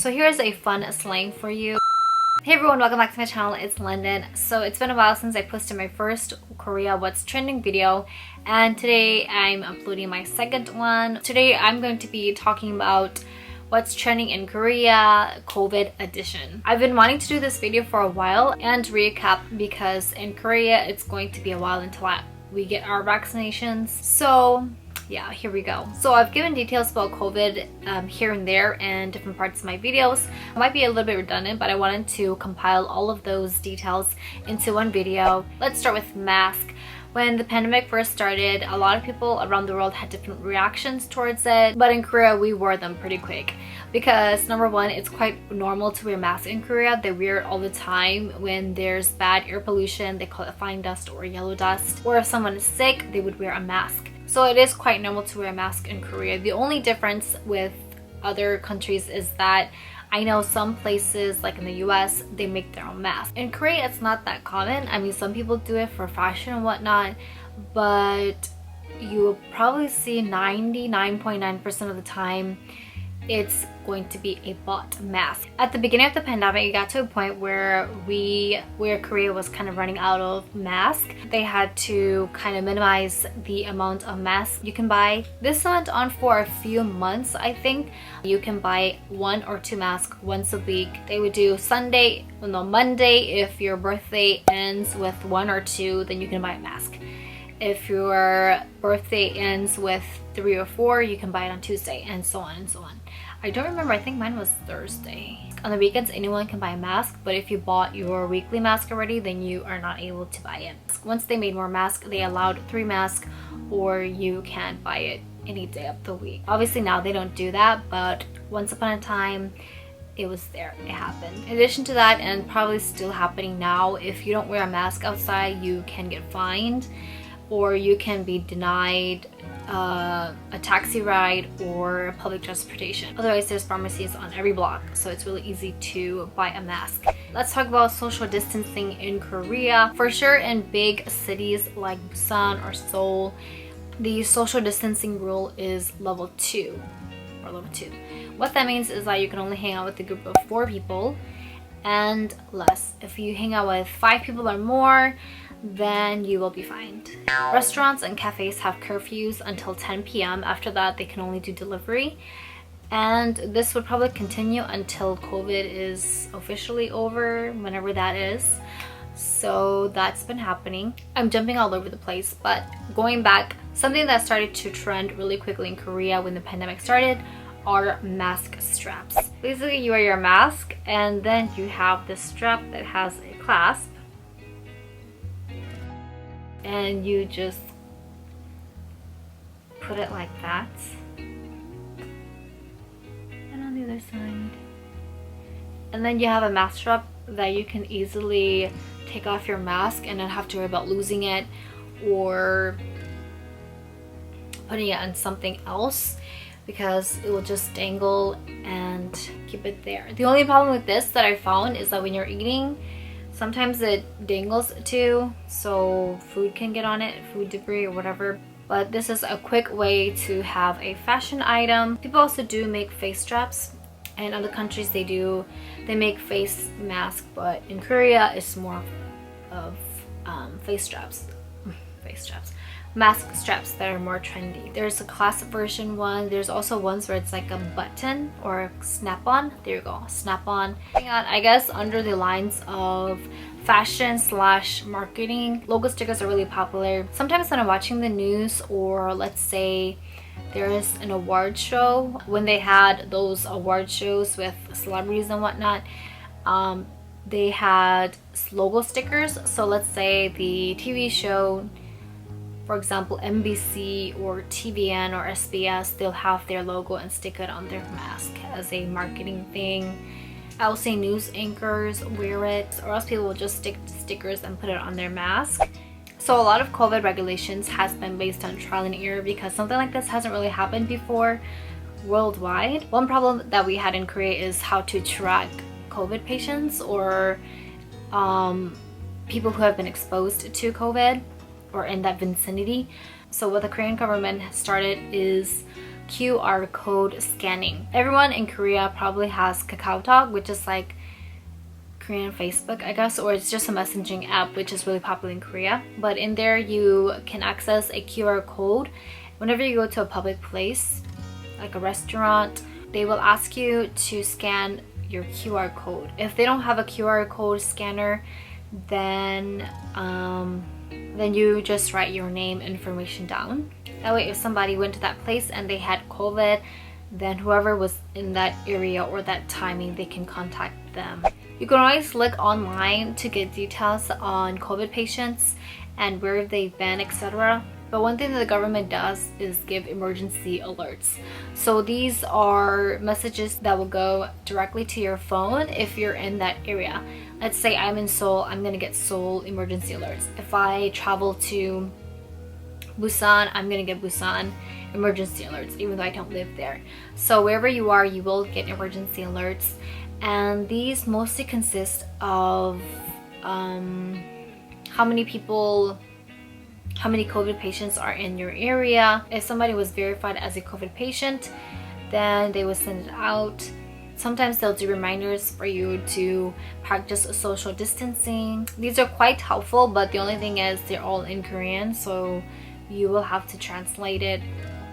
So here's a fun slang for you. Hey everyone, welcome back to my channel. It's London. So it's been a while since I posted my first Korea What's Trending video, and today I'm uploading my second one. Today I'm going to be talking about what's trending in Korea COVID edition. I've been wanting to do this video for a while and recap because in Korea it's going to be a while until we get our vaccinations. So yeah, here we go. So I've given details about COVID here and there in different parts of my videos. It might be a little bit redundant, but I wanted to compile all of those details into one video. Let's start with mask. When the pandemic first started, a lot of people around the world had different reactions towards it, but in Korea we wore them pretty quick because number one, it's quite normal to wear masks in Korea. They wear it all the time when there's bad air pollution. They call it fine dust or yellow dust, or if someone is sick they would wear a mask. So it is quite normal to wear a mask in Korea. The only difference with other countries is that I know some places like in the US, they make their own mask. In Korea, it's not that common. I mean, some people do it for fashion and whatnot, but you will probably see 99.9% of the time it's going to be a bought mask. At the beginning of the pandemic, it got to a point where Korea was kind of running out of masks. They had to kind of minimize the amount of masks you can buy. This went on for a few months, I think. You can buy 1 or 2 masks once a week. They would do Monday, if your birthday ends with 1 or 2, then you can buy a mask. If your birthday ends with 3 or 4, you can buy it on Tuesday, and so on and so on. I don't remember, I think mine was Thursday. On the weekends, anyone can buy a mask, but if you bought your weekly mask already, then you are not able to buy it. Once they made more masks, they allowed 3 masks, or you can buy it any day of the week. Obviously now they don't do that, but once upon a time, it was there, it happened. In addition to that, and probably still happening now, if you don't wear a mask outside, you can get fined, or you can be denied a taxi ride or public transportation. Otherwise, there's pharmacies on every block, so it's really easy to buy a mask. Let's talk about social distancing in Korea. For sure, in big cities like Busan or Seoul, the social distancing rule is level 2 or level 2. What that means is that you can only hang out with a group of 4 people and less. If you hang out with 5 people or more, then you will be fined. Restaurants and cafes have curfews until 10 p.m. After that, they can only do delivery. And this would probably continue until COVID is officially over, whenever that is. So that's been happening. I'm jumping all over the place, but going back, something that started to trend really quickly in Korea when the pandemic started are mask straps. Basically, you wear your mask and then you have this strap that has a clasp, and you just put it like that, and on the other side, and then you have a mask strap that you can easily take off your mask and not have to worry about losing it or putting it on something else, because it will just dangle and keep it there. The only problem with this that I found is that when you're eating, sometimes it dangles too, so food can get on it, food debris or whatever. But this is a quick way to have a fashion item. People also do make face straps, and other countries they make face masks, but in Korea it's more of mask straps that are more trendy. There's a classic version one. There's also ones where it's like a button or a snap-on. There you go, snap-on. I guess under the lines of fashion / marketing, logo stickers are really popular. Sometimes when I'm watching the news, or let's say there's an award show, when they had those award shows with celebrities and whatnot, they had logo stickers. So let's say the TV show, for example, NBC or TVN or SBS, they'll have their logo and stick it on their mask as a marketing thing. I will say news anchors wear it, or else people will just stick stickers and put it on their mask. So a lot of COVID regulations has been based on trial and error, because something like this hasn't really happened before worldwide. One problem that we had in Korea is how to track COVID patients or people who have been exposed to COVID or in that vicinity. So what the Korean government has started is QR code scanning. Everyone in Korea probably has KakaoTalk, which is like Korean Facebook, I guess, or it's just a messaging app which is really popular in Korea. But in there you can access a QR code. Whenever you go to a public place, like a restaurant, they will ask you to scan your QR code. If they don't have a QR code scanner, then you just write your name information down. That way if somebody went to that place and they had COVID, then whoever was in that area or that timing, they can contact them. You can always look online to get details on COVID patients and where they've been, etc. But one thing that the government does is give emergency alerts. So these are messages that will go directly to your phone if you're in that area. Let's say I'm in Seoul, I'm gonna get Seoul emergency alerts. If I travel to Busan, I'm gonna get Busan emergency alerts, even though I don't live there. So wherever you are, you will get emergency alerts. And these mostly consist of how many COVID patients are in your area. If somebody was verified as a COVID patient, then they will send it out. Sometimes they'll do reminders for you to practice social distancing. These are quite helpful, but the only thing is they're all in Korean, so you will have to translate it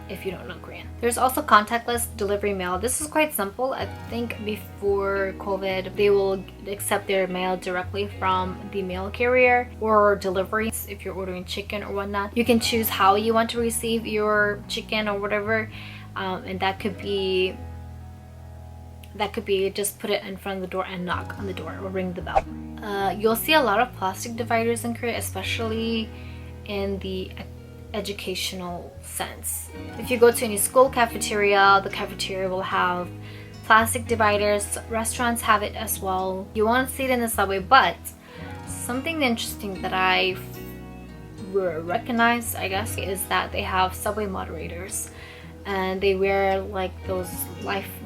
if you don't know Korean. There's also contactless delivery mail. This is quite simple. I think before COVID, they will accept their mail directly from the mail carrier or deliveries. If you're ordering chicken or whatnot, you can choose how you want to receive your chicken or whatever, and that could be just put it in front of the door and knock on the door or ring the bell. You'll see a lot of plastic dividers in Korea, especially in the educational sense. If you go to any school cafeteria, the cafeteria will have plastic dividers. Restaurants have it as well. You won't see it in the subway, but something interesting that I recognize, I guess, is that they have subway moderators, and they wear like those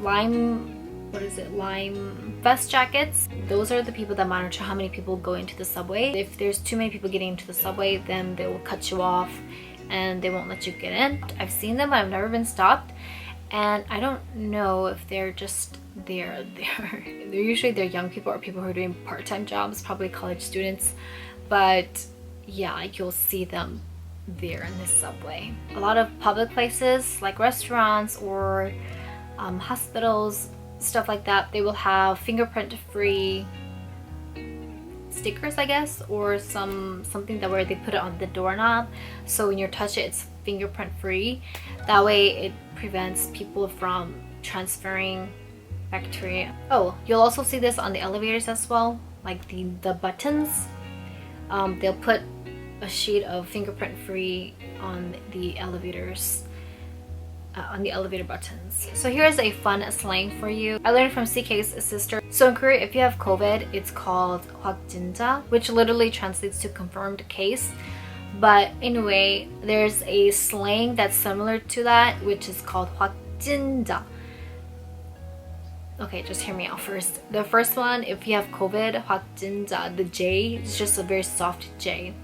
lime vest jackets. Those are the people that monitor how many people go into the subway. If there's too many people getting into the subway, then they will cut you off and they won't let you get in. I've seen them, but I've never been stopped, and I don't know if they're just there. They're young people or people who are doing part-time jobs, probably college students, but yeah, like you'll see them there in the subway. A lot of public places like restaurants or hospitals, stuff like that, they will have fingerprint-free stickers, I guess, or something that where they put it on the doorknob, so when you touch it, it's fingerprint free. That way it prevents people from transferring bacteria. Oh, you'll also see this on the elevators as well, like the buttons. They'll put a sheet of fingerprint free on the elevators, on the elevator buttons. So here's a fun slang for you. I learned from CK's sister. So in Korea, if you have COVID, it's called 확진자, which literally translates to confirmed case. But anyway, there's a slang that's similar to that, which is called 확진자. Okay, just hear me out first. The first one, if you have COVID, 확진자, the J is just a very soft J.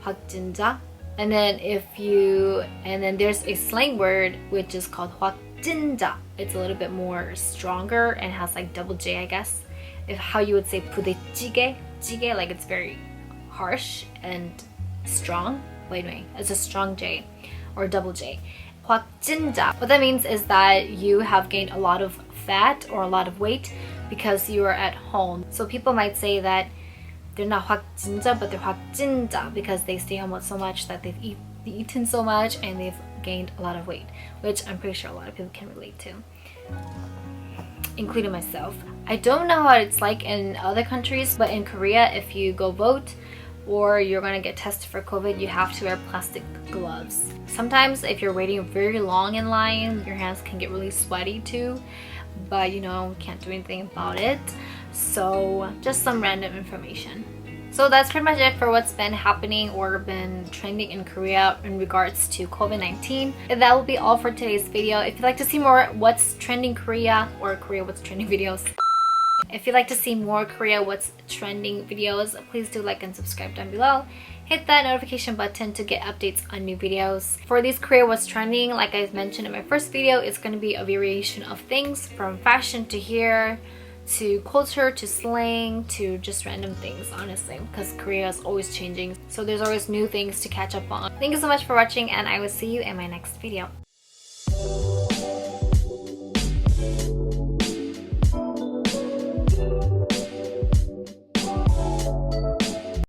확진자. And then there's a slang word which is called 확진자. It's a little bit more stronger and has like double J, I guess. How you would say 부대찌개, 찌개, like it's very harsh and strong. Wait, it's a strong J or double J. 확진자. What that means is that you have gained a lot of fat or a lot of weight because you are at home. So people might say that they're not 확진자, but they're 확진자 because they stay home so much that they've eaten so much and they've gained a lot of weight, which I'm pretty sure a lot of people can relate to, including myself. I don't know how it's like in other countries, but in Korea, if you go vote or you're gonna get tested for COVID, you have to wear plastic gloves. Sometimes if you're waiting very long in line, your hands can get really sweaty too, but you know, can't do anything about it. So just some random information. So that's pretty much it for what's been happening or been trending in Korea in regards to COVID-19. And that will be all for today's video. If you'd like to see more what's trending Korea or Korea what's trending videos, if you'd like to see more Korea what's trending videos, please do like and subscribe down below. hit that notification button to get updates on new videos. For these Korea What's Trending, like I mentioned in my first video, it's going to be a variation of things from fashion to hair to culture to slang to just random things, honestly, because Korea is always changing, so there's always new things to catch up on. Thank you so much for watching, and I will see you in my next video.